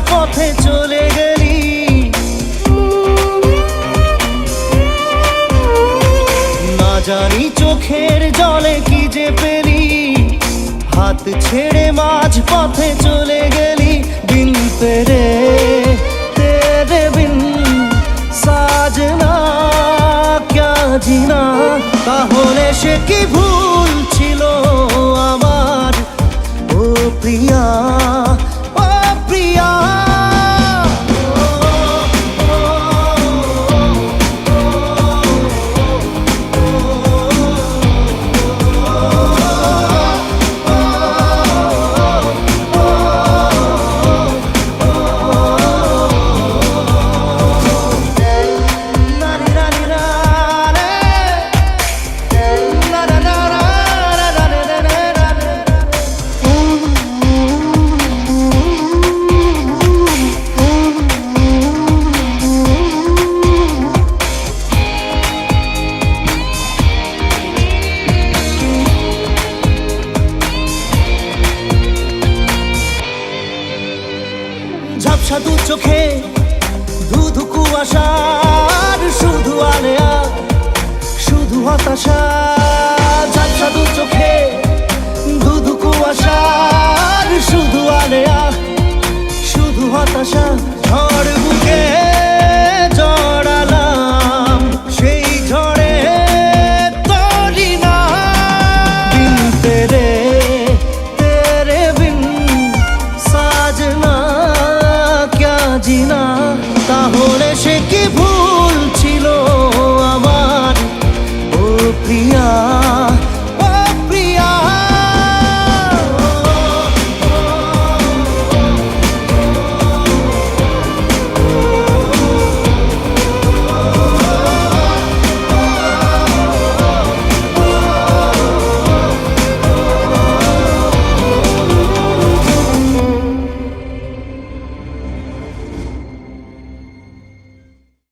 পথে চলে গেলি। না জানি চোখের জলে কি যে পেলি, হাত ছেড়ে মাঝ পথে চলে গেলি। বিন তেরে তেরে বিন সাজনা ক্যা জিনা। তাহলে সে কি ভুল ছিল আমার ও প্রিয়া?